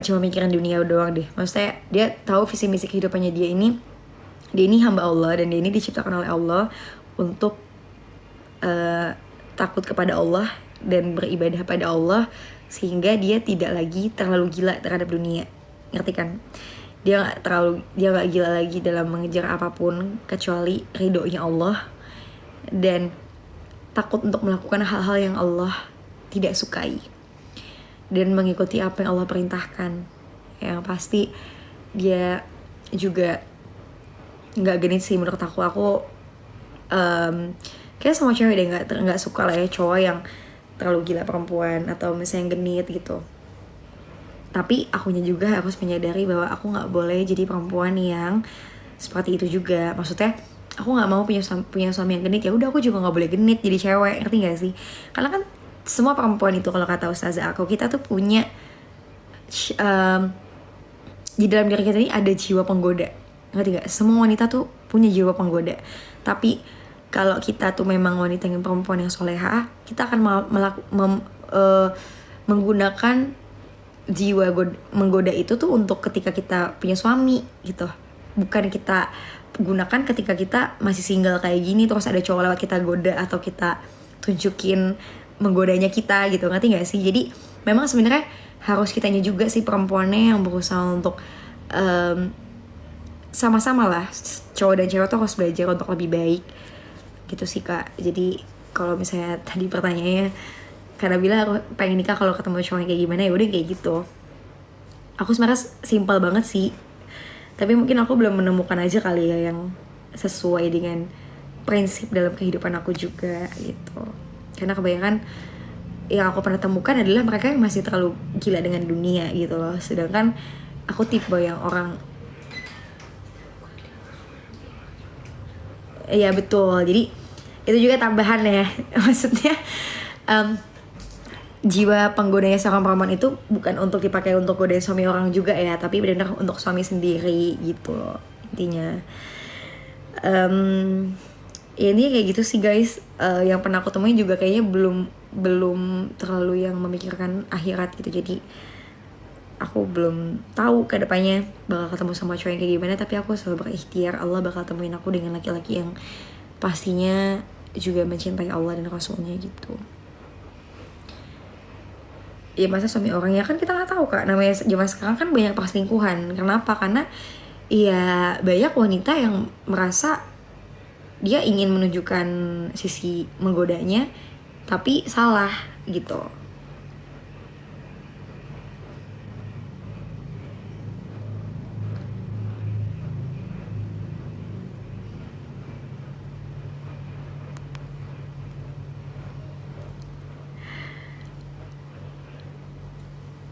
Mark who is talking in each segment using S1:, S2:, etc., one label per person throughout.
S1: cuma mikirin dunia doang deh. Maksudnya dia tahu visi misi kehidupannya dia ini hamba Allah dan dia ini diciptakan oleh Allah untuk takut kepada Allah dan beribadah pada Allah, sehingga dia tidak lagi terlalu gila terhadap dunia. Ngerti kan? Dia nggak gila lagi dalam mengejar apapun kecuali ridhonya Allah, dan takut untuk melakukan hal-hal yang Allah tidak sukai dan mengikuti apa yang Allah perintahkan. Yang pasti dia juga nggak genit sih menurut aku kayak sama cewek deh, nggak suka lah ya cowok yang terlalu gila perempuan atau misalnya genit gitu. Tapi akunya juga harus menyadari bahwa aku nggak boleh jadi perempuan yang seperti itu juga. Maksudnya aku nggak mau punya suami yang genit, ya udah aku juga nggak boleh genit jadi cewek, ngerti gak sih? Karena kan semua perempuan itu, kalau kata ustazah aku, kita tuh punya di dalam diri kita ini ada jiwa penggoda, ngerti gak? Semua wanita tuh punya jiwa penggoda. Tapi kalau kita tuh memang wanita yang perempuan yang soleha, kita akan menggunakan jiwa menggoda itu tuh untuk ketika kita punya suami gitu. Bukan kita gunakan ketika kita masih single kayak gini terus ada cowok lewat kita goda atau kita tunjukin menggodanya kita gitu, ngerti gak sih? Jadi memang sebenarnya harus kitanya juga sih perempuannya yang berusaha untuk sama-sama lah, cowok dan cewek tuh harus belajar untuk lebih baik gitu sih Kak. Jadi kalau misalnya tadi pertanyaannya karena bilang aku pengen nikah kalau ketemu cowok kayak gimana, ya udah kayak gitu. Aku sebenarnya simpel banget sih, tapi mungkin aku belum menemukan aja kali ya yang sesuai dengan prinsip dalam kehidupan aku juga gitu. Karena kebanyakan yang aku pernah temukan adalah mereka yang masih terlalu gila dengan dunia gitu loh. Sedangkan aku tipe yang orang, ya betul, jadi itu juga tambahan ya. Maksudnya jiwa penggodanya seorang perempuan itu bukan untuk dipakai untuk godain suami orang juga ya, tapi benar-benar untuk suami sendiri gitu loh intinya. Ya ini kayak gitu sih guys. Yang pernah aku temuin juga kayaknya belum terlalu yang memikirkan akhirat gitu. Jadi aku belum tahu ke depannya bakal ketemu sama cowok yang kayak gimana, tapi aku selalu berikhtiar Allah bakal temuin aku dengan laki-laki yang pastinya juga mencintai Allah dan Rasulnya gitu. Ya masa suami orang, ya kan kita nggak tahu Kak, namanya zaman sekarang kan banyak perselingkuhan. Kenapa? Karena ya banyak wanita yang merasa dia ingin menunjukkan sisi menggodanya tapi salah gitu.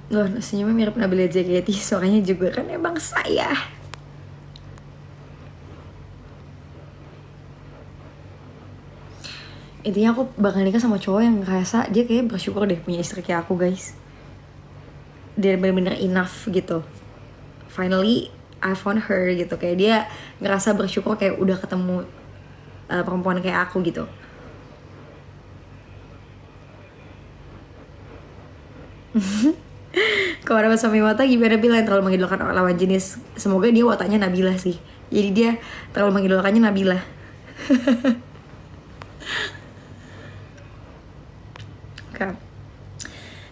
S1: Loh, senyumnya mirip Nabila Jaketi, suaranya juga kan emang saya. Intinya aku bakal nikah sama cowok yang ngerasa dia kayak bersyukur deh punya istri kayak aku guys. Dia bener-bener enough gitu. Finally I found her gitu, kayak dia ngerasa bersyukur kayak udah ketemu perempuan kayak aku gitu. Kalau dapat suami Wata gimana, bilang terlalu mengidolakan lawan jenis. Semoga dia Watanya Nabila sih. Jadi dia terlalu mengidolakannya Nabila.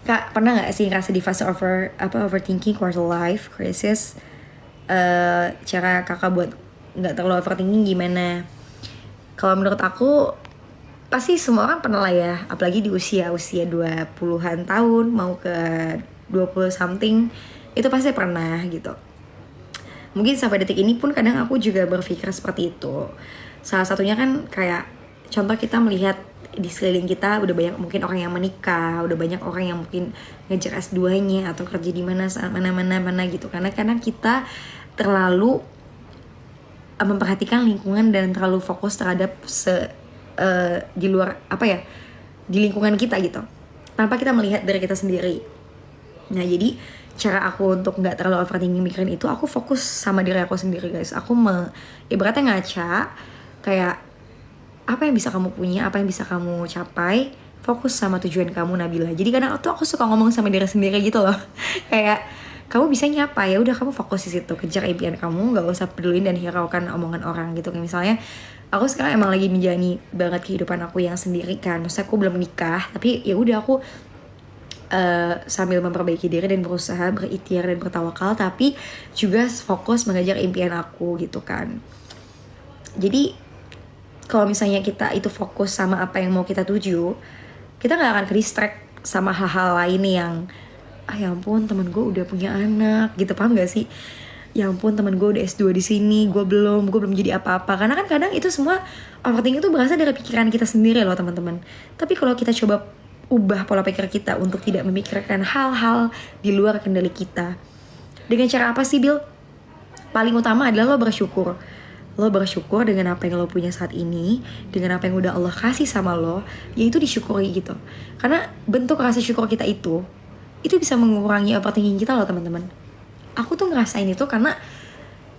S1: Kak, pernah nggak sih ngerasa di fase overthinking quarter life crisis? Cara kakak buat nggak terlalu overthinking gimana? Kalau menurut aku pasti semua orang pernah lah ya, apalagi di usia 20-an tahun mau ke 20 something, itu pasti pernah gitu. Mungkin sampai detik ini pun kadang aku juga berpikir seperti itu. Salah satunya kan kayak contoh kita melihat di sekeliling kita udah banyak mungkin orang yang menikah, udah banyak orang yang mungkin ngejar S2-nya atau kerja di mana gitu. Karena kita terlalu memperhatikan lingkungan dan terlalu fokus terhadap di luar di lingkungan kita gitu, tanpa kita melihat dari kita sendiri. Nah jadi cara aku untuk nggak terlalu overthinking mikirin itu, aku fokus sama diri aku sendiri guys. Aku ibaratnya ngaca kayak apa yang bisa kamu punya, apa yang bisa kamu capai, fokus sama tujuan kamu Nabila. Jadi kadang tuh aku suka ngomong sama diri sendiri gitu loh. Kayak kamu bisanya apa, ya udah kamu fokus di situ, kejar impian kamu, nggak usah pedulin dan hiraukan omongan orang gitu. Kayak misalnya aku sekarang emang lagi menjalani banget kehidupan aku yang sendiri kan, maksudnya aku belum nikah, tapi ya udah aku sambil memperbaiki diri dan berusaha berikhtiar dan bertawakal, tapi juga fokus mengejar impian aku gitu kan. Jadi kalau misalnya kita itu fokus sama apa yang mau kita tuju, kita nggak akan ke distract sama hal-hal lain yang ya ampun temen gue udah punya anak gitu, paham gak sih? Ya ampun temen gue udah S2 di sini, gue belum jadi apa-apa. Karena kan kadang itu semua overthinking itu berasal dari pikiran kita sendiri loh teman-teman. Tapi kalau kita coba ubah pola pikir kita untuk tidak memikirkan hal-hal di luar kendali kita, dengan cara apa sih, Bill? Paling utama adalah lo bersyukur. Lo bersyukur dengan apa yang lo punya saat ini, dengan apa yang udah Allah kasih sama lo, ya itu disyukuri gitu. Karena bentuk rasa syukur kita itu bisa mengurangi overthinking kita loh teman-teman. Aku tuh ngerasain itu karena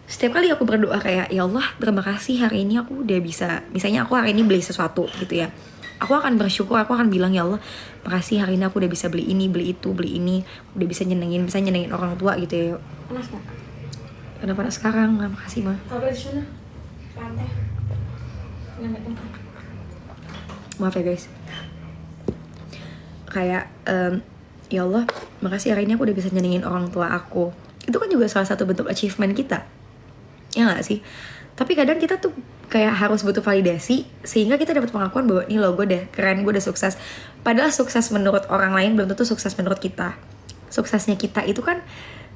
S1: setiap kali aku berdoa kayak, ya Allah terima kasih hari ini aku udah bisa, misalnya aku hari ini beli sesuatu gitu ya, aku akan bersyukur, aku akan bilang ya Allah makasih hari ini aku udah bisa beli ini, beli itu, beli ini, udah bisa nyenengin orang tua gitu ya.
S2: Panas gak?
S1: Kenapa panas sekarang? Nggak, makasih mah.
S2: Kalau di sana lantai.
S1: Maaf ya guys. Kayak ya Allah makasih hari ini aku udah bisa nyenengin orang tua aku. Itu kan juga salah satu bentuk achievement kita, ya nggak sih? Tapi kadang kita tuh kayak harus butuh validasi sehingga kita dapat pengakuan bahwa nih lo gue udah keren, gue udah sukses. Padahal sukses menurut orang lain belum tentu sukses menurut kita. Suksesnya kita itu kan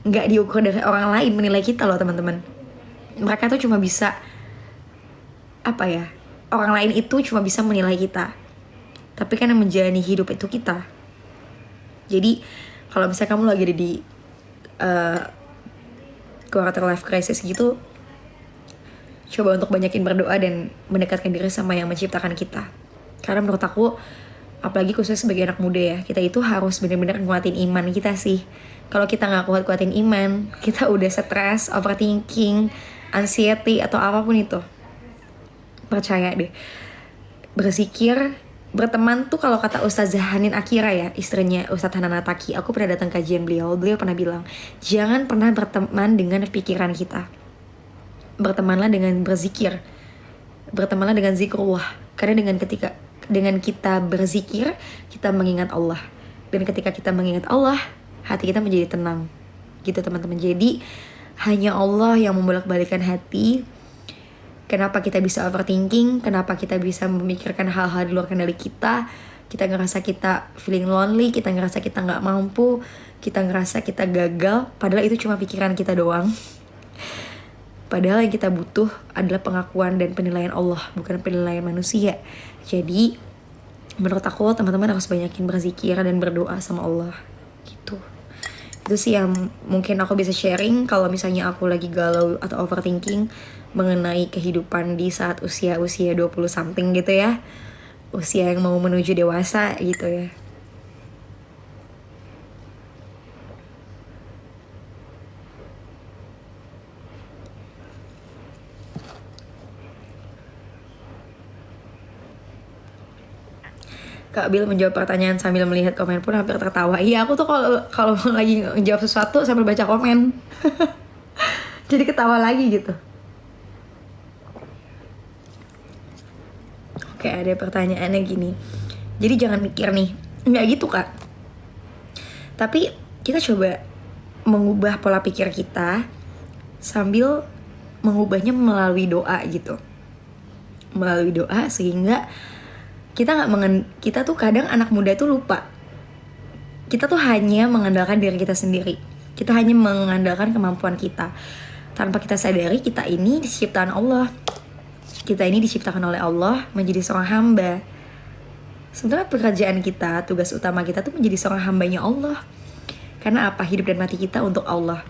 S1: nggak diukur dari orang lain menilai kita loh teman-teman. Mereka tuh cuma bisa apa ya, orang lain itu cuma bisa menilai kita, tapi kan yang menjalani hidup itu kita. Jadi kalau misalnya kamu lagi ada di quarter life crisis gitu, coba untuk banyakin berdoa dan mendekatkan diri sama yang menciptakan kita. Karena menurut aku, apalagi khusus sebagai anak muda ya, kita itu harus benar-benar nguatin iman kita sih. Kalau kita nggak kuat-kuatin iman, kita udah stres, overthinking, anxiety atau apapun itu, percaya deh, berzikir, berteman tuh kalau kata Ustazah Hanin Akira ya, istrinya Ustadz Hanan Ataki, aku pernah datang kajian beliau pernah bilang, jangan pernah berteman dengan pikiran kita, bertemanlah dengan berzikir, bertemanlah dengan zikrullah. Karena dengan kita berzikir, kita mengingat Allah, dan ketika kita mengingat Allah, hati kita menjadi tenang gitu teman-teman. Jadi hanya Allah yang membolak-balikan hati. Kenapa kita bisa overthinking, kenapa kita bisa memikirkan hal-hal di luar kendali kita ngerasa kita feeling lonely, kita ngerasa kita gak mampu, kita ngerasa kita gagal, padahal itu cuma pikiran kita doang. Padahal yang kita butuh adalah pengakuan dan penilaian Allah, bukan penilaian manusia. Jadi menurut aku teman-teman harus banyakin berzikir dan berdoa sama Allah gitu. Itu sih yang mungkin aku bisa sharing kalau misalnya aku lagi galau atau overthinking mengenai kehidupan di saat usia 20 something gitu ya, usia yang mau menuju dewasa gitu ya. Kak Bill menjawab pertanyaan sambil melihat komen pun hampir tertawa. Iya, aku tuh kalau lagi ngejawab sesuatu sambil baca komen. Jadi ketawa lagi gitu. Oke, ada pertanyaannya gini. Jadi jangan mikir nih, nggak gitu Kak. Tapi kita coba mengubah pola pikir kita sambil mengubahnya melalui doa gitu. Melalui doa sehingga kita tuh kadang anak muda tuh lupa. Kita tuh hanya mengandalkan diri kita sendiri. Kita hanya mengandalkan kemampuan kita. Tanpa kita sadari kita ini diciptakan Allah. Kita ini diciptakan oleh Allah menjadi seorang hamba. Sebenarnya pekerjaan kita, tugas utama kita tuh menjadi seorang hambanya Allah. Karena apa? Hidup dan mati kita untuk Allah.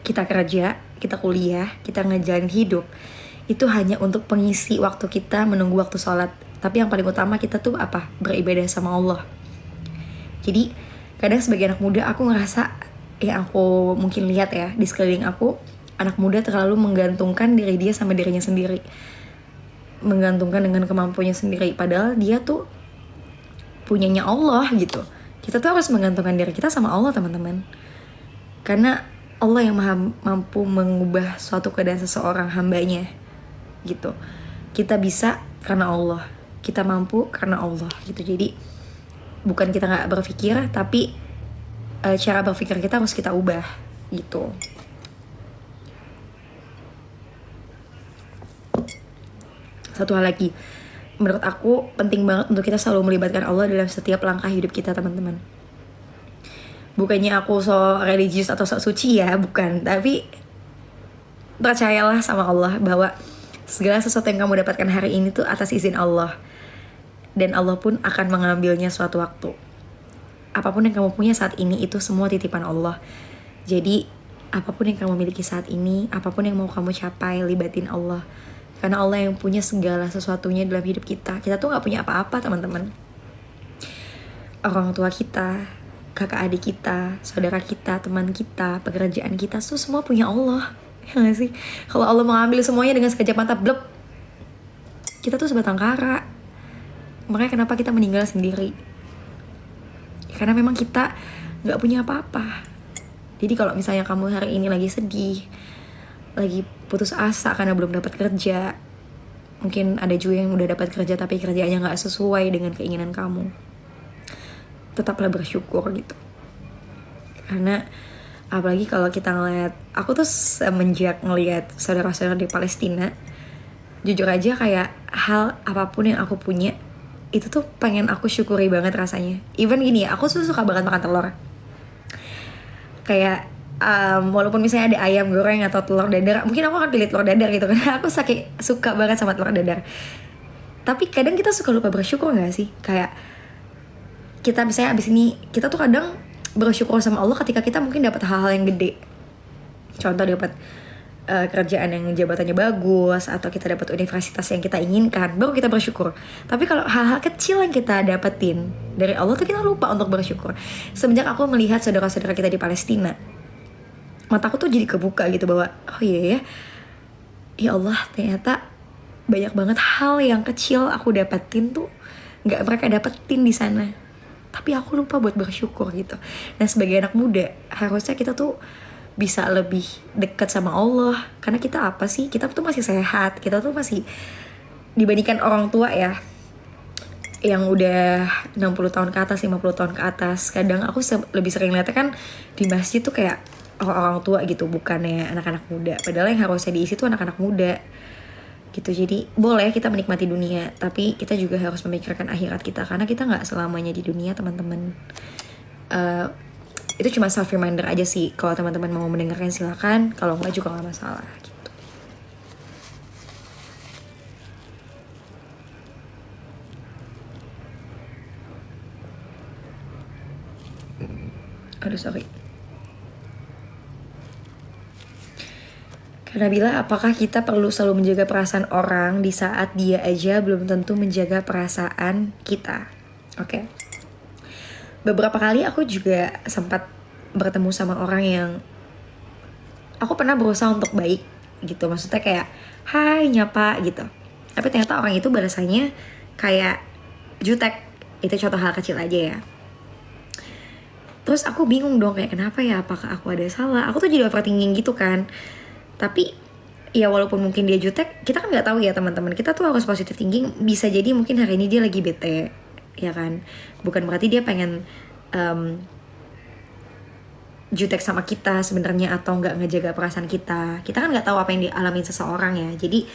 S1: Kita kerja, kita kuliah, kita ngejalanin hidup, itu hanya untuk pengisi waktu kita menunggu waktu sholat. Tapi yang paling utama kita tuh apa? Beribadah sama Allah. Jadi kadang sebagai anak muda aku ngerasa, ya aku mungkin lihat ya di sekeliling aku, anak muda terlalu menggantungkan diri dia sama dirinya sendiri, menggantungkan dengan kemampuannya sendiri. Padahal dia tuh punyanya Allah gitu. Kita tuh harus menggantungkan diri kita sama Allah teman-teman. Karena Allah yang maha mampu mengubah suatu keadaan seseorang hambanya gitu. Kita bisa karena Allah, kita mampu karena Allah gitu. Jadi bukan kita nggak berpikir, tapi cara berpikir kita harus kita ubah gitu. Satu hal lagi, menurut aku penting banget untuk kita selalu melibatkan Allah dalam setiap langkah hidup kita, teman-teman. Bukannya aku so religius atau so suci ya, bukan. Tapi percayalah sama Allah bahwa segala sesuatu yang kamu dapatkan hari ini tuh atas izin Allah. Dan Allah pun akan mengambilnya suatu waktu. Apapun yang kamu punya saat ini itu semua titipan Allah. Jadi apapun yang kamu miliki saat ini, apapun yang mau kamu capai, libatin Allah. Karena Allah yang punya segala sesuatunya dalam hidup kita. Kita tuh gak punya apa-apa, teman-teman. Orang tua kita, kakak adik kita, saudara kita, teman kita, pekerjaan kita tuh semua punya Allah. Ya gak sih? Kalau Allah mengambil semuanya dengan sekejap mata, blep, kita tuh sebatang kara. Makanya kenapa kita meninggal sendiri? Karena memang kita gak punya apa-apa. Jadi kalau misalnya kamu hari ini lagi sedih, lagi putus asa karena belum dapat kerja, mungkin ada juga yang udah dapat kerja tapi kerjaannya nggak sesuai dengan keinginan kamu, tetaplah bersyukur gitu. Karena apalagi kalau kita ngeliat, aku tuh semenjak ngeliat saudara-saudara di Palestina, jujur aja kayak hal apapun yang aku punya itu tuh pengen aku syukuri banget rasanya. Even gini ya, aku tuh suka banget makan telur. Kayak walaupun misalnya ada ayam goreng atau telur dadar, mungkin aku akan pilih telur dadar gitu karena aku suka banget sama telur dadar. Tapi kadang kita suka lupa bersyukur gak sih? Kayak kita misalnya abis ini, kita tuh kadang bersyukur sama Allah ketika kita mungkin dapat hal-hal yang gede. Contoh dapat kerjaan yang jabatannya bagus, atau kita dapat universitas yang kita inginkan, baru kita bersyukur. Tapi kalau hal-hal kecil yang kita dapetin dari Allah tuh kita lupa untuk bersyukur. Semenjak aku melihat saudara-saudara kita di Palestina, mataku tuh jadi kebuka gitu bahwa oh iya ya Allah, ternyata banyak banget hal yang kecil aku dapetin tuh nggak mereka dapetin di sana, tapi aku lupa buat bersyukur gitu. Nah sebagai anak muda harusnya kita tuh bisa lebih dekat sama Allah, karena kita apa sih, kita tuh masih sehat, kita tuh masih dibandingkan orang tua ya yang udah 60 tahun ke atas, 50 tahun ke atas. Kadang aku lebih sering lihatnya kan di masjid tuh kayak orang tua gitu, bukannya anak-anak muda. Padahal yang harusnya diisi tuh anak-anak muda gitu. Jadi boleh kita menikmati dunia, tapi kita juga harus memikirkan akhirat kita, karena kita gak selamanya di dunia, teman-teman. Itu cuma self reminder aja sih. Kalau teman-teman mau mendengarkan silakan, kalau enggak juga gak masalah gitu. Aduh sorry. Karena bila apakah kita perlu selalu menjaga perasaan orang di saat dia aja belum tentu menjaga perasaan kita? Oke. Beberapa kali aku juga sempat bertemu sama orang yang aku pernah berusaha untuk baik gitu. Maksudnya kayak hai, nyapa gitu. Tapi ternyata orang itu balasannya kayak jutek. Itu contoh hal kecil aja ya. Terus aku bingung dong kayak kenapa ya, apakah aku ada salah? Aku tuh jadi overthinking gitu kan. Tapi ya walaupun mungkin dia jutek, kita kan nggak tahu ya teman-teman. Kita tuh harus positive thinking. Bisa jadi mungkin hari ini dia lagi bete, ya kan. Bukan berarti dia pengen jutek sama kita sebenarnya, atau nggak ngejaga perasaan kita. Kita kan nggak tahu apa yang dialami seseorang ya. Jadi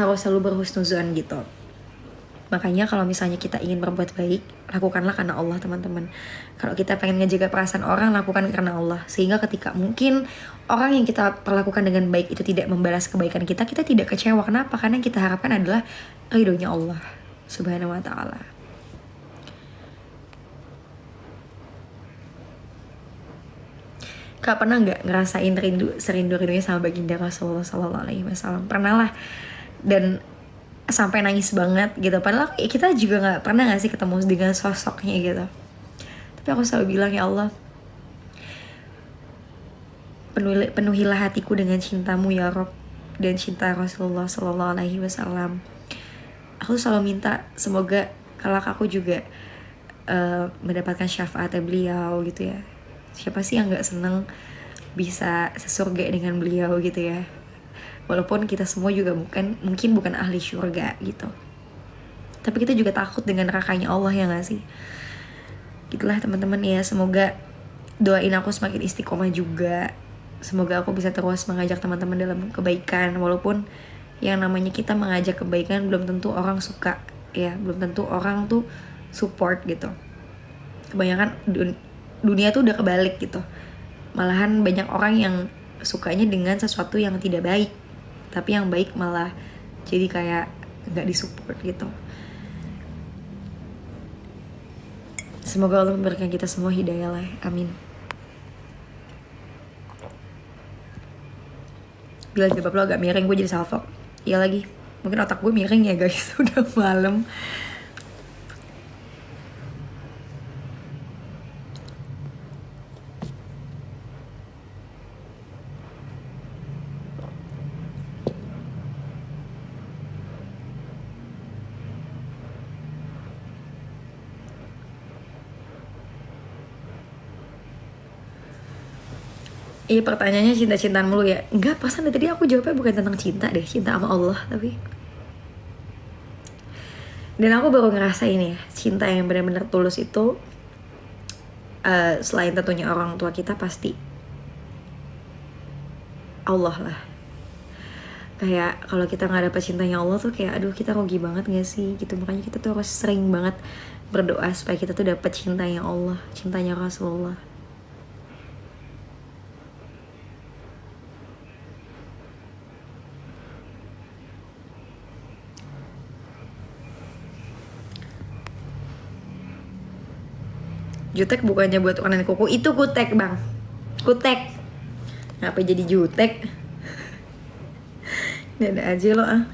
S1: harus selalu berhusnuzon gitu. Makanya kalau misalnya kita ingin berbuat baik, lakukanlah karena Allah, teman-teman. Kalau kita pengen ngejaga perasaan orang, lakukan karena Allah. Sehingga ketika mungkin orang yang kita perlakukan dengan baik itu tidak membalas kebaikan kita, kita tidak kecewa. Kenapa? Karena yang kita harapkan adalah ridhonya Allah Subhanahu wa ta'ala. Kak pernah nggak ngerasain serindu-rindunya sama baginda Rasulullah SAW? Pernah lah. Dan sampai nangis banget gitu. Padahal kita juga nggak pernah nggak sih ketemu dengan sosoknya gitu. Tapi aku selalu bilang, ya Allah, penuhilah hatiku dengan cintamu ya Rob, dan cinta Rasulullah SAW. Aku selalu minta semoga kelak aku juga mendapatkan syafaatnya beliau gitu ya. Siapa sih yang nggak seneng bisa sesurga dengan beliau gitu ya. Walaupun kita semua juga mungkin bukan ahli surga gitu, tapi kita juga takut dengan nerakanya Allah, ya gak sih? Gitulah teman-teman ya, semoga doain aku semakin istiqomah juga. Semoga aku bisa terus mengajak teman-teman dalam kebaikan, walaupun yang namanya kita mengajak kebaikan belum tentu orang suka ya, belum tentu orang tuh support gitu. Kebanyakan dunia tuh udah kebalik gitu, malahan banyak orang yang sukanya dengan sesuatu yang tidak baik, tapi yang baik malah jadi kayak nggak disupport gitu. Semoga Allah memberikan kita semua hidayah lah, amin. Bila jilbab lo agak miring, gue jadi salfok. Iya lagi, mungkin otak gue miring ya guys. Udah malam. Iya, pertanyaannya cinta-cintaan mulu ya. Enggak, pasan tadi aku jawabnya bukan tentang cinta deh, cinta sama Allah tapi. Dan aku baru ngerasain ya, cinta yang benar-benar tulus itu selain tentunya orang tua kita, pasti Allah lah. Kayak kalau kita nggak dapet cintanya Allah tuh kayak aduh, kita rugi banget gak sih gitu. Makanya kita tuh harus sering banget berdoa supaya kita tuh dapet cintanya Allah, cintanya Rasulullah. Jutek bukannya buat ukuran kuku, itu kutek bang, kutek. Ngapa jadi jutek? Dada aja lo ah.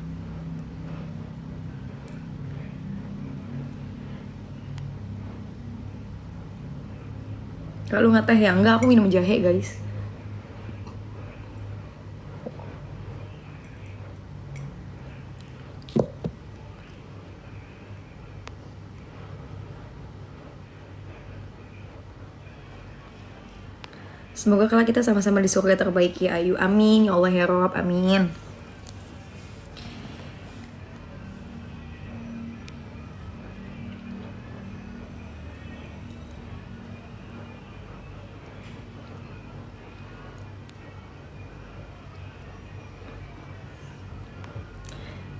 S1: Kalau nggak teh ya enggak, aku minum jahe guys. Semoga kelak kita sama-sama di surga terbaik ya Ayu. Amin ya Allah ya Rob, amin.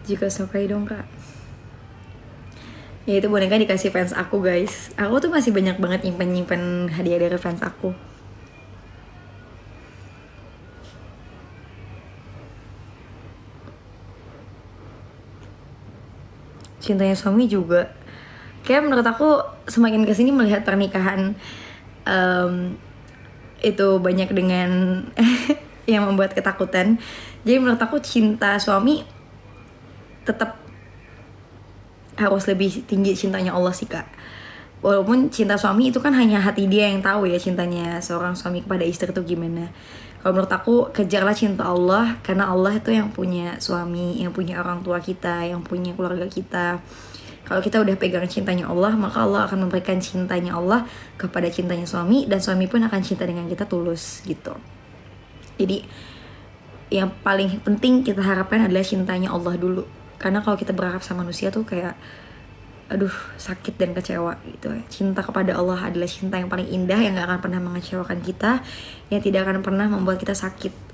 S1: Jika sukai dong kak. Ya itu boneka dikasih fans aku guys. Aku tuh masih banyak banget nyimpen hadiah dari fans aku. Cintanya suami juga. Kayak menurut aku semakin kesini melihat pernikahan itu banyak dengan yang membuat ketakutan. Jadi menurut aku cinta suami tetap harus lebih tinggi cintanya Allah sih kak. Walaupun cinta suami itu kan hanya hati dia yang tahu ya, cintanya seorang suami kepada istri itu gimana. Kalau menurut aku kejarlah cinta Allah, karena Allah itu yang punya suami, yang punya orang tua kita, yang punya keluarga kita. Kalau kita udah pegang cintanya Allah, maka Allah akan memberikan cintanya Allah kepada cintanya suami, dan suami pun akan cinta dengan kita tulus gitu. Jadi yang paling penting kita harapkan adalah cintanya Allah dulu. Karena kalau kita berharap sama manusia tuh kayak aduh, sakit dan kecewa gitu ya. Cinta kepada Allah adalah cinta yang paling indah, yang gak akan pernah mengecewakan kita, yang tidak akan pernah membuat kita sakit.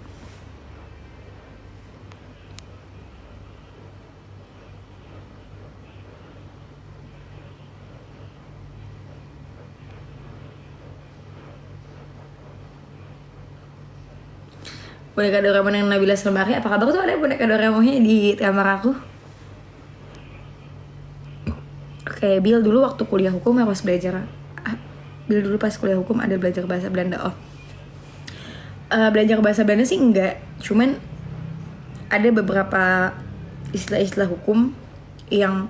S1: Boneka Doraemon yang Nabila Selmari, apa kabar tuh? Ada boneka Doraemonnya di kamar aku. Oke, Bill dulu waktu kuliah hukum harus belajar. Bill dulu pas kuliah hukum ada belajar bahasa Belanda. Belajar bahasa Belanda sih enggak, cuman ada beberapa istilah-istilah hukum yang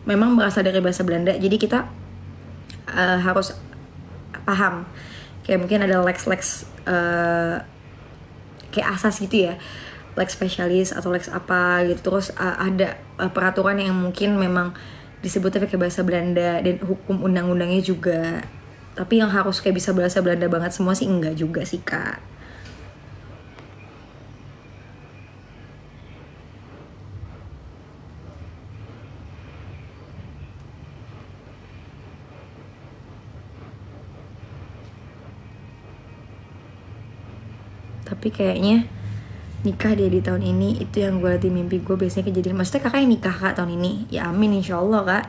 S1: memang berasal dari bahasa Belanda. Jadi kita harus paham. Kayak mungkin ada lex kayak asas gitu ya, lex spesialis atau lex apa gitu. Terus ada peraturan yang mungkin memang disebutnya pakai bahasa Belanda, dan hukum undang-undangnya juga. Tapi yang harus kayak bisa bahasa Belanda banget semua sih enggak juga sih kak. Tapi kayaknya nikah dia di tahun ini itu yang gue liat di mimpi gue biasanya kejadian. Maksudnya kakak yang nikah kak tahun ini? Ya amin insyaallah kak.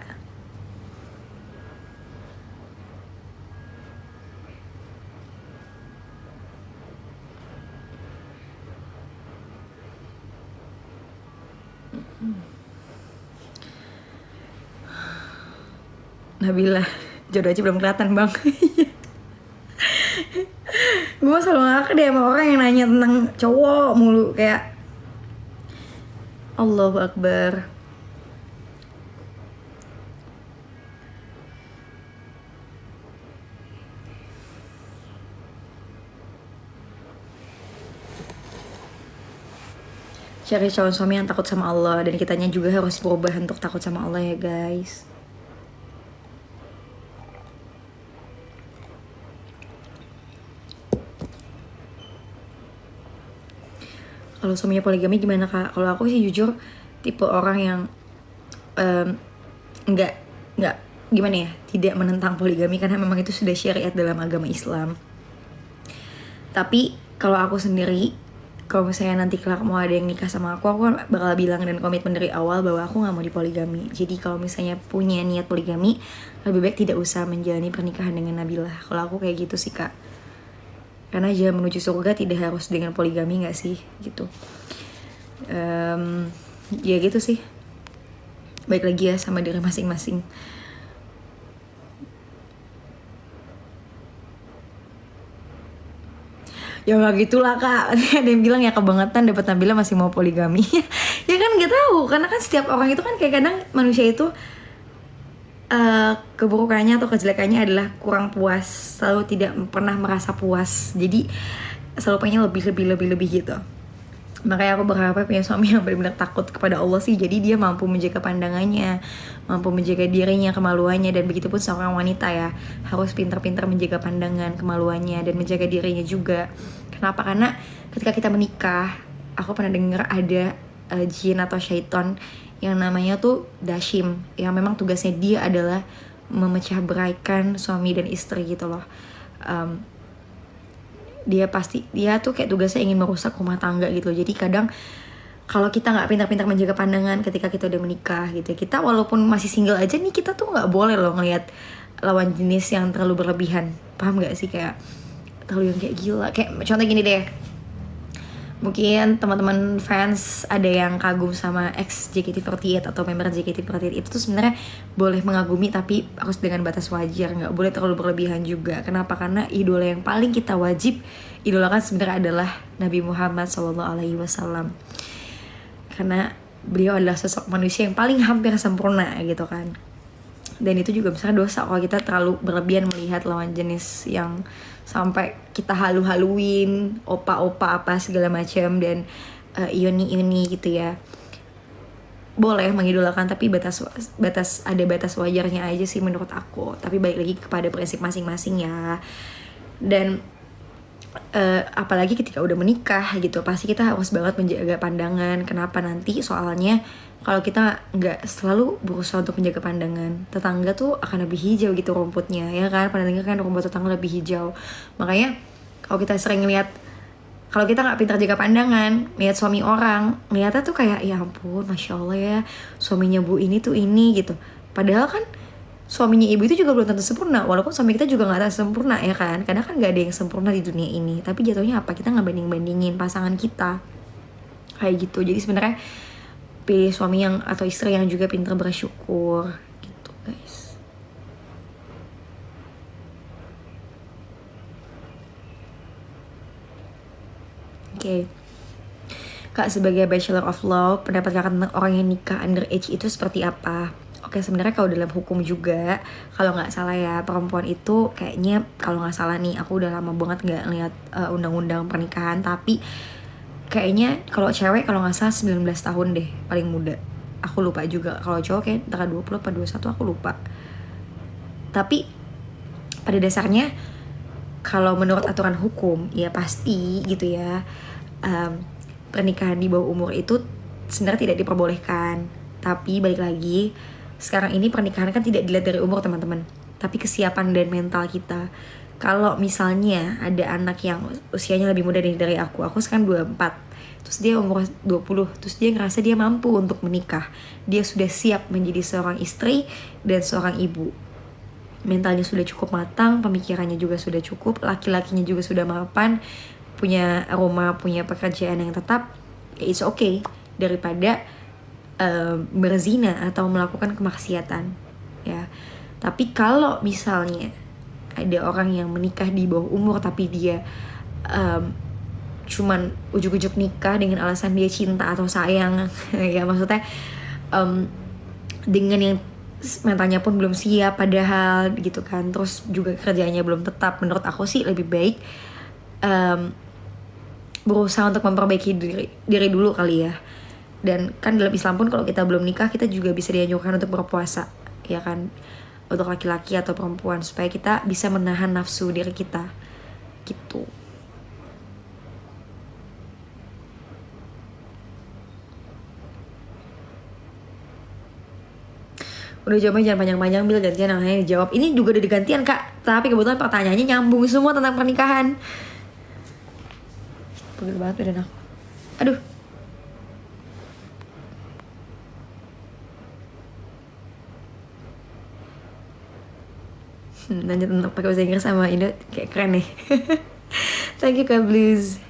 S1: Nabila, jodoh aja belum kelihatan bang. Gue selalu ngakak deh sama orang yang nanya tentang cowok mulu. Kayak Allahu Akbar. Cari calon suami yang takut sama Allah. Dan kitanya juga harus berubah untuk takut sama Allah ya guys. Kalau suaminya poligami gimana kak? Kalau aku sih jujur tipe orang yang nggak gimana ya, tidak menentang poligami karena memang itu sudah syariat dalam agama Islam. Tapi kalau aku sendiri, kalau misalnya nanti kelak mau ada yang nikah sama aku bakal bilang dan komitmen dari awal bahwa aku nggak mau dipoligami. Jadi kalau misalnya punya niat poligami, lebih baik tidak usah menjalani pernikahan dengan Nabila. Kalau aku kayak gitu sih kak. Karena jalan menuju surga tidak harus dengan poligami gak sih gitu. Ya gitu sih. Baik lagi ya sama diri masing-masing. Ya gak gitulah kak. Ada yang bilang ya kebangetan dapat Nabila masih mau poligami. Ya kan gak tahu. Karena kan setiap orang itu kan kayak kadang manusia itu keburukannya atau kejelekannya adalah kurang puas, selalu tidak pernah merasa puas, jadi selalu pengen lebih gitu. Makanya aku berharap punya suami yang benar-benar takut kepada Allah sih, jadi dia mampu menjaga pandangannya, mampu menjaga dirinya, kemaluannya, dan begitupun seorang wanita ya harus pintar-pintar menjaga pandangan, kemaluannya, dan menjaga dirinya juga. Kenapa? Karena ketika kita menikah, aku pernah dengar ada jin atau syaiton yang namanya tuh dashim, yang memang tugasnya dia adalah memecah beraikan suami dan istri gitu loh. Dia tuh kayak tugasnya ingin merusak rumah tangga gitu. Jadi kadang kalau kita nggak pintar-pintar menjaga pandangan ketika kita udah menikah gitu, kita walaupun masih single aja nih, kita tuh nggak boleh loh ngelihat lawan jenis yang terlalu berlebihan. Paham nggak sih? Kayak terlalu yang kayak gila. Kayak contoh gini deh, mungkin teman-teman fans ada yang kagum sama ex JKT48 atau member JKT48, itu tuh sebenarnya boleh mengagumi tapi harus dengan batas wajar, nggak boleh terlalu berlebihan juga. Kenapa? Karena idola yang paling kita wajib idolakan sebenarnya adalah Nabi Muhammad SAW, karena beliau adalah sosok manusia yang paling hampir sempurna gitu kan. Dan itu juga misalnya dosa kalau kita terlalu berlebihan melihat lawan jenis yang sampai kita halu-haluin, opa-opa apa segala macam, dan ioni-ioni gitu ya. Boleh mengidolakan tapi ada batas wajarnya aja sih menurut aku. Tapi balik lagi kepada prinsip masing-masing ya. Dan apalagi ketika udah menikah gitu, pasti kita harus banget menjaga pandangan. Kenapa? Nanti soalnya kalau kita nggak selalu berusaha untuk menjaga pandangan, tetangga tuh akan lebih hijau gitu rumputnya, ya kan? Pernah dengar kan rumput tetangga lebih hijau. Makanya kalau kita sering lihat, kalau kita nggak pintar jaga pandangan, lihat suami orang, lihatnya tuh kayak ya ampun, masya Allah ya, suaminya bu ini tuh ini gitu. Padahal kan suaminya ibu itu juga belum tentu sempurna, walaupun suami kita juga nggak sempurna ya kan. Karena kan nggak ada yang sempurna di dunia ini. Tapi jatuhnya apa? Kita nggak banding-bandingin pasangan kita kayak gitu. Jadi sebenarnya pilih suami yang atau istri yang juga pintar bersyukur gitu guys. Oke. Kak, sebagai Bachelor of Law, pendapat kakak tentang orang yang nikah underage itu seperti apa? Oke, sebenarnya kalau dalam hukum juga, kalau nggak salah ya, perempuan itu kayaknya, kalau nggak salah nih, aku udah lama banget nggak lihat undang-undang pernikahan, tapi kayaknya kalau cewek kalau nggak salah 19 tahun deh paling muda. Aku lupa juga. Kalau cowok kayak antara 20 atau 21, aku lupa. Tapi pada dasarnya kalau menurut aturan hukum ya pasti gitu ya, pernikahan di bawah umur itu sebenarnya tidak diperbolehkan. Tapi balik lagi, sekarang ini pernikahan kan tidak dilihat dari umur teman-teman, tapi kesiapan dan mental kita. kalau misalnya ada anak yang usianya lebih muda dari aku sekarang 24, terus dia umur 20, terus dia ngerasa dia mampu untuk menikah, dia sudah siap menjadi seorang istri dan seorang ibu, mentalnya sudah cukup matang, pemikirannya juga sudah cukup, laki-lakinya juga sudah mapan, punya rumah, punya pekerjaan yang tetap, ya it's okay daripada berzina atau melakukan kemaksiatan ya. Tapi kalau misalnya ada orang yang menikah di bawah umur tapi dia cuman ujuk-ujuk nikah dengan alasan dia cinta atau sayang ya, maksudnya dengan yang mentalnya pun belum siap padahal gitu kan, terus juga kerjanya belum tetap, menurut aku sih lebih baik berusaha untuk memperbaiki diri dulu kali ya. Dan kan dalam Islam pun kalau kita belum nikah kita juga bisa dianjurkan untuk berpuasa ya kan, untuk laki-laki atau perempuan, supaya kita bisa menahan nafsu diri kita gitu. Udah jawabnya jangan panjang-panjang, Bil, gantian namanya dijawab. Ini juga udah digantian Kak, tapi kebetulan pertanyaannya nyambung semua tentang pernikahan. Pegel banget badan aku. Aduh. Nanya tentang pakai bahasa Inggris sama Indo kayak keren nih. Thank you Kak Blues.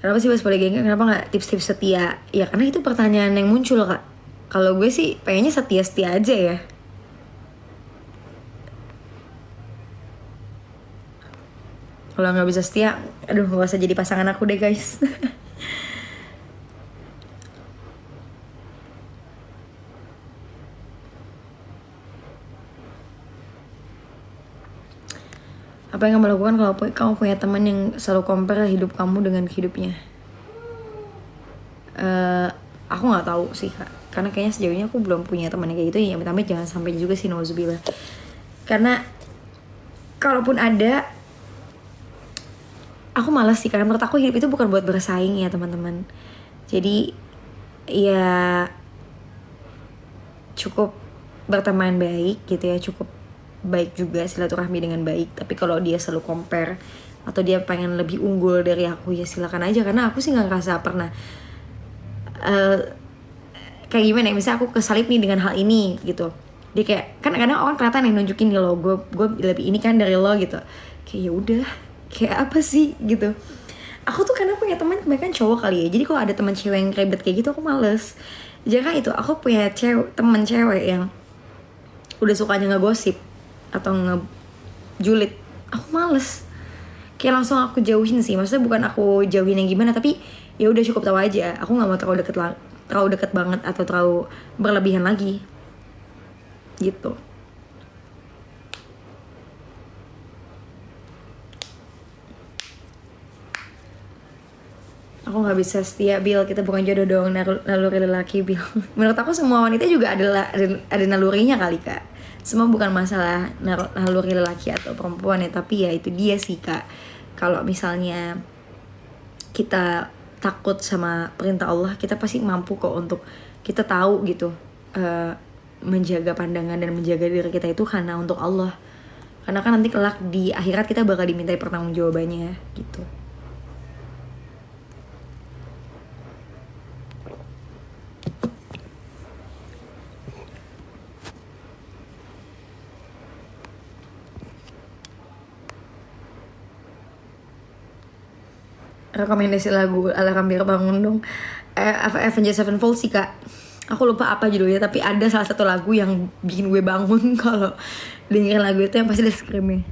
S1: Kenapa sih bahas poligami? Kenapa nggak tips-tips setia? Ya karena itu pertanyaan yang muncul Kak. Kalau gue sih pengennya setia-setia aja ya. Kalau nggak bisa setia, aduh gak usah jadi pasangan aku deh guys. Apa yang kamu lakukan kalau kamu punya teman yang selalu compare hidup kamu dengan hidupnya? Aku nggak tahu sih Kak, karena kayaknya sejauh ini aku belum punya teman yang kayak gitu. Ya amit-amit jangan sampai juga sih, nauzubillah. Karena kalaupun ada, aku malas sih, karena menurut aku hidup itu bukan buat bersaing ya teman-teman. Jadi ya cukup berteman baik gitu ya, cukup baik juga silaturahmi dengan baik. Tapi kalau dia selalu compare atau dia pengen lebih unggul dari aku, ya silakan aja. Karena aku sih nggak ngerasa pernah kayak gimana ya, misalnya aku kesalip nih dengan hal ini gitu. Dia kayak, kan kadang orang kelihatan yang nunjukin nih lo, gue lebih ini kan dari lo gitu. Kayak ya udah, kayak apa sih gitu. Aku tuh karena punya teman kebanyakan cowok kali ya, jadi kalau ada teman cewek yang ribet kayak gitu aku males. Jangan itu, aku punya teman cewek yang udah sukanya ngegosip atau ngejulit, aku males. Kayak langsung aku jauhin sih. Maksudnya bukan aku jauhin yang gimana, tapi ya udah cukup tahu aja. Aku nggak mau terlalu deket banget atau terlalu berlebihan lagi gitu. Aku nggak bisa setia, Bil, kita bukan jodoh dong, naluri lelaki, Bil. Menurut aku semua wanita juga ada nalurinya kali Kak. Semua bukan masalah naluri lelaki atau perempuan ya, tapi ya itu dia sih Kak. Kalau misalnya kita takut sama perintah Allah, kita pasti mampu kok untuk kita tahu gitu, menjaga pandangan dan menjaga diri kita itu karena untuk Allah. Karena kan nanti kelak di akhirat kita bakal dimintai pertanggungjawabannya gitu. Rekomendasi lagu ala Kambir Bangun dong. Avengers Sevenfold sih Kak. Aku lupa apa judulnya, tapi ada salah satu lagu yang bikin gue bangun kalau dengerin lagu itu, yang pasti ada screamnya.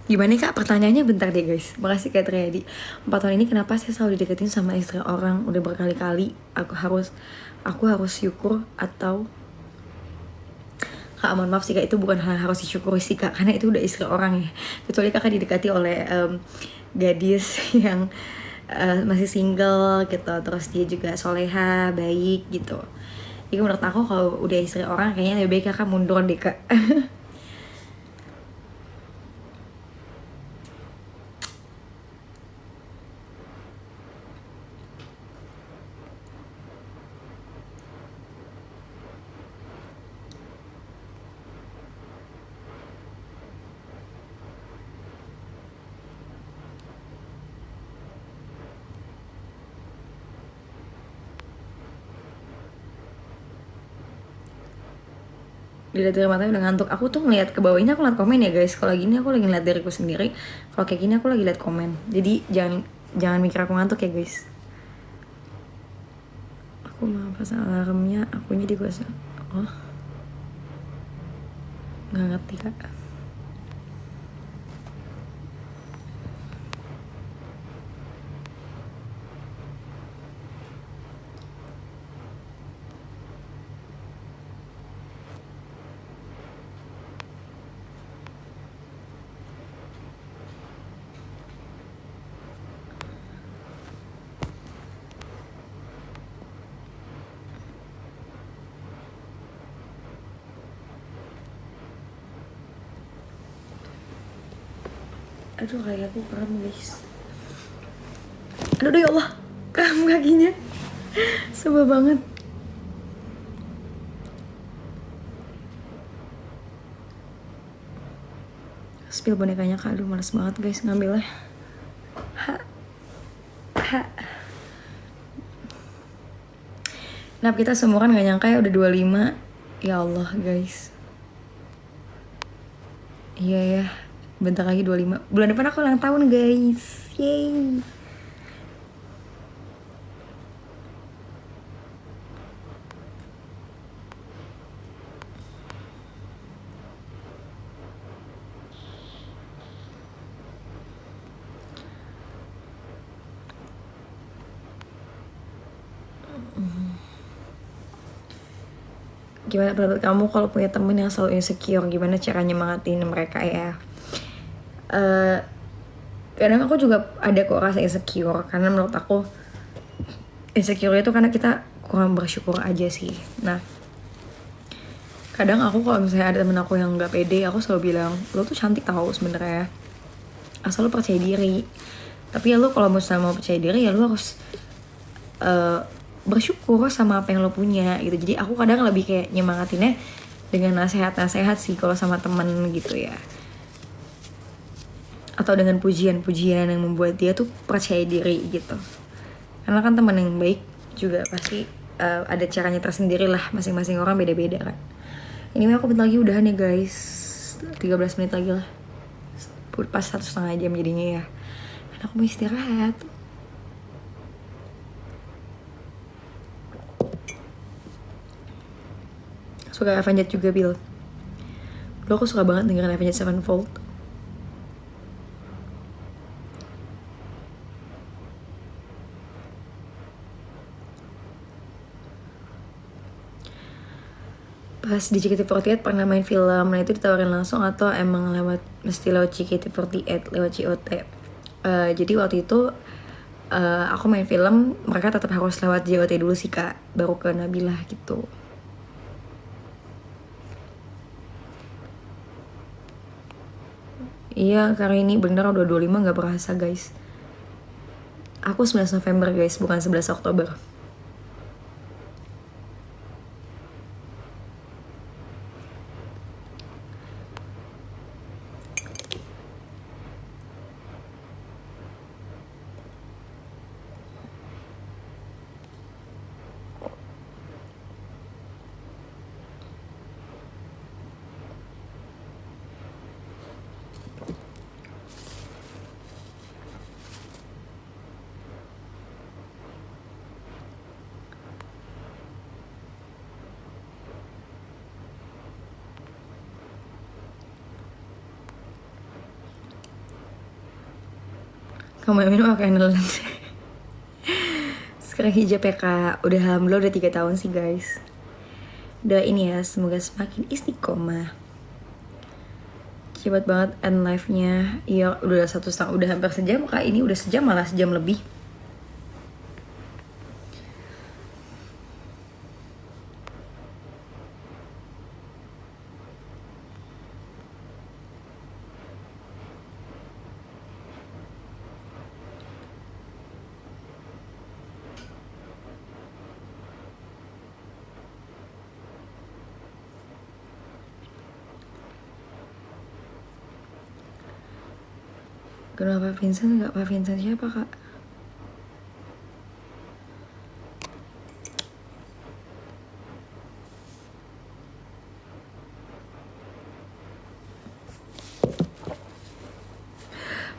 S1: Gimana kak, pertanyaannya bentar deh guys. Makasih Kak Triadi. 4 tahun ini kenapa saya selalu dideketin sama istri orang? Udah berkali-kali. Aku harus syukur atau Kak, mohon maaf sih kak, itu bukan hal yang harus disyukuri sih kak, karena itu udah istri orang ya. Kecuali kakak didekati oleh gadis yang masih single gitu, terus dia juga soleha, baik gitu. Jadi menurut aku kalau udah istri orang kayaknya lebih baik kakak mundur deh kak. Dilihat dari matanya udah ngantuk. Aku tuh ngeliat ke bawah ini, aku ngeliat komen ya guys. Kalau gini aku lagi ngeliat diriku sendiri. Kalau kayak gini aku lagi liat komen. Jadi jangan mikir aku ngantuk ya guys. Aku mau pasang alarmnya, akunya digosok. Oh, nggak ngerti kak. Aduh kayak aku kram guys. Aduh ya Allah, kram kakinya. Sebel banget. Spill bonekanya kak, aduh males banget guys ngambilnya. Nah kita semua kan gak nyangka ya udah 25. Ya Allah guys. Iya ya, bentar lagi 25. Bulan depan aku ulang tahun guys. Yeay. Gimana pendapat kamu kalau punya temen yang selalu insecure? Gimana cara nyemangatin mereka ya? Kadang aku juga ada kok rasa insecure. Karena menurut aku insecure itu karena kita kurang bersyukur aja sih. Nah, kadang aku kalau misalnya ada temen aku yang nggak pede, aku selalu bilang, lo tuh cantik tau sebenarnya, asal lo percaya diri. Tapi ya lo kalau misalnya mau percaya diri ya lo harus bersyukur sama apa yang lo punya gitu. Jadi aku kadang lebih kayak nyemangatinnya dengan nasihat-nasihat sih kalau sama temen gitu ya, atau dengan pujian-pujian yang membuat dia tuh percaya diri gitu. Karena kan teman yang baik juga pasti ada caranya tersendiri lah, masing-masing orang beda-beda kan. Ini aku bentar lagi udahan ya guys, 13 menit lagi lah, pas 1,5 jam jadinya ya. Karena aku mau istirahat. Suka Avenged juga Bill. Dulu aku suka banget dengerin Avenged Sevenfold. Pas di JKT48 pernah main film, nah itu ditawarin langsung atau emang mesti lewat JKT48, lewat COT? Jadi waktu itu aku main film, mereka tetap harus lewat JOT dulu sih kak, baru ke Nabila gitu. Iya, karena ini bener udah 25 gak berasa guys. Aku 11 November guys, bukan 11 Oktober. Kamu amin pakai nelan. Sekarang hijab ya kak. Udah alhamdulillah udah 3 tahun sih guys. Doain ya semoga semakin istiqomah. Cepat banget end live-nya. Iya udah 1,5, udah hampir sejam kak. Ini udah sejam, malah sejam lebih. Kenapa Vincent nggak Pak Vincent siapa kak?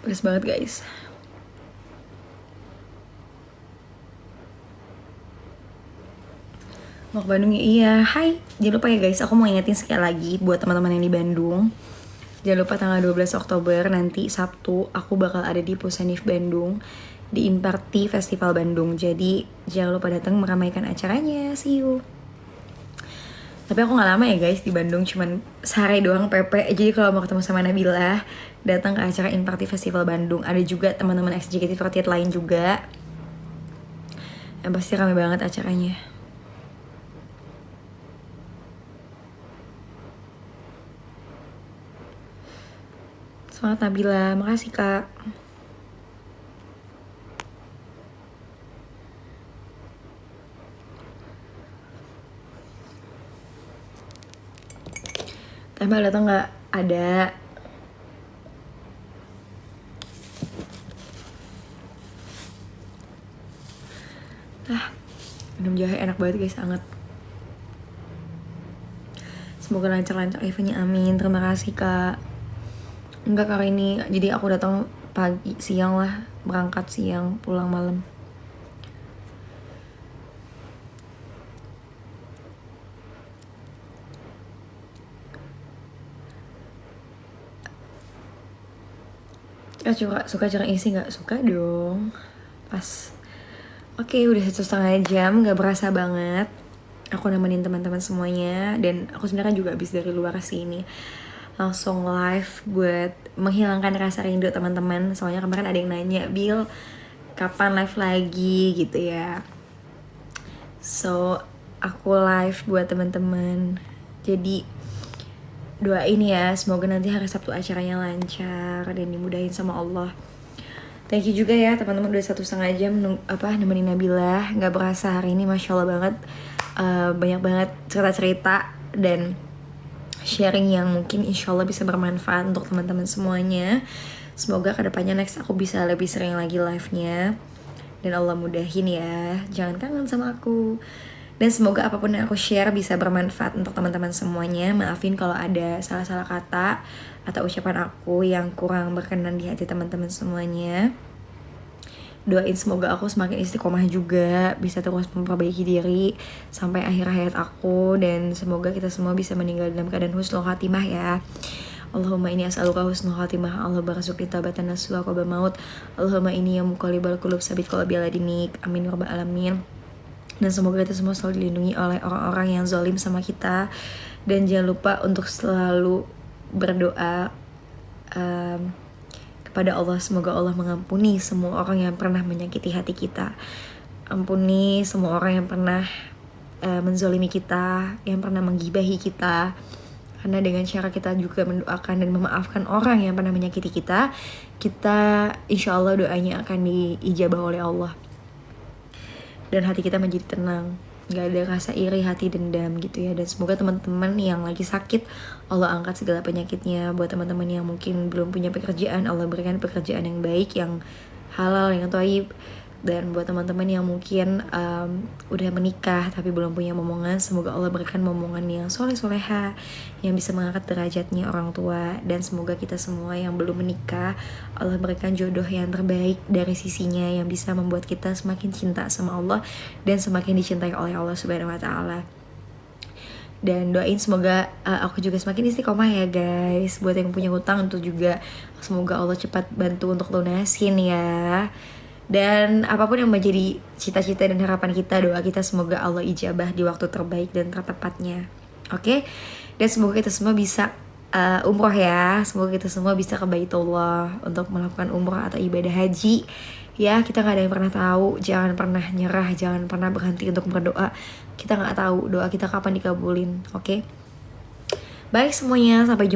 S1: Pedas banget guys. Mau ke Bandung ya? Iya, hai. Jangan lupa ya guys, aku mau ingetin sekali lagi buat teman-teman yang di Bandung. Jangan lupa tanggal 12 Oktober nanti Sabtu aku bakal ada di Pusenif Bandung di Imparti Festival Bandung. Jadi jangan lupa datang meramaikan acaranya. See you. Tapi aku gak lama ya guys di Bandung, cuman sehari doang PP. Jadi kalau mau ketemu sama Nabila, datang ke acara Imparti Festival Bandung. Ada juga teman-teman XJKT48 lain juga. Yang pasti rame banget acaranya. Semangat Nabila, makasih kak. Tembak datang nggak? Ada. Minum jahe enak banget guys, anget. Semoga lancar-lancar eventnya, amin. Terima kasih kak. Enggak kali ini, jadi aku datang pagi, siang lah, berangkat siang, pulang malam. Suka jarang isi nggak? Suka dong. Pas. Oke, udah 1,5 jam, nggak berasa banget. Aku nemenin teman-teman semuanya, dan aku sebenarnya juga habis dari luar sini langsung live buat menghilangkan rasa rindu teman-teman. Soalnya kemarin ada yang nanya, Bil, kapan live lagi gitu ya. So, aku live buat teman-teman. Jadi doain ya, semoga nanti hari Sabtu acaranya lancar dan dimudahin sama Allah. Thank you juga ya teman-teman udah 1,5 jam nemenin Nabila. Nggak berasa hari ini, masya Allah banget. Banyak banget cerita-cerita dan sharing yang mungkin insya Allah bisa bermanfaat untuk teman-teman semuanya. Semoga kedepannya next aku bisa lebih sering lagi live-nya. Dan Allah mudahin ya, jangan kangen sama aku. Dan semoga apapun yang aku share bisa bermanfaat untuk teman-teman semuanya. Maafin kalau ada salah-salah kata atau ucapan aku yang kurang berkenan di hati teman-teman semuanya. Doain semoga aku semakin istiqomah juga, bisa terus memperbaiki diri sampai akhir hayat aku. Dan semoga kita semua bisa meninggal dalam keadaan husnul khatimah ya. Allahumma ini as'aluka husnul khatimah. Allah barasuki tabatan nasuha qabla maut. Allahumma ini ya muqallibal qulub sabit qalbi ala dinik. Amin ya rabbal alamin. Dan semoga kita semua selalu dilindungi oleh orang-orang yang zalim sama kita. Dan jangan lupa untuk selalu berdoa kepada Allah, semoga Allah mengampuni semua orang yang pernah menyakiti hati kita. Ampuni semua orang yang pernah menzalimi kita, yang pernah menggibahi kita. Karena dengan cara kita juga mendoakan dan memaafkan orang yang pernah menyakiti kita, kita insya Allah doanya akan diijabah oleh Allah. Dan hati kita menjadi tenang, gak ada rasa iri, hati dendam gitu ya. Dan semoga teman-teman yang lagi sakit, Allah angkat segala penyakitnya. Buat teman-teman yang mungkin belum punya pekerjaan, Allah berikan pekerjaan yang baik, yang halal, yang thayyib. Dan buat teman-teman yang mungkin udah menikah tapi belum punya momongan, semoga Allah berikan momongan yang soleh-soleha, yang bisa mengangkat derajatnya orang tua. Dan semoga kita semua yang belum menikah, Allah berikan jodoh yang terbaik dari sisinya, yang bisa membuat kita semakin cinta sama Allah dan semakin dicintai oleh Allah Subhanahu wa Ta'ala. Dan doain semoga aku juga semakin istiqomah ya guys. Buat yang punya hutang itu juga semoga Allah cepat bantu untuk lunasin ya. Dan apapun yang menjadi cita-cita dan harapan kita, doa kita semoga Allah ijabah di waktu terbaik dan tertepatnya. Oke? Dan semoga kita semua bisa umroh ya. Semoga kita semua bisa ke Baitullah untuk melakukan umroh atau ibadah haji. Ya, kita gak ada yang pernah tahu. Jangan pernah nyerah, jangan pernah berhenti untuk berdoa. Kita gak tahu doa kita kapan dikabulin. Oke? Baik semuanya, sampai jumpa.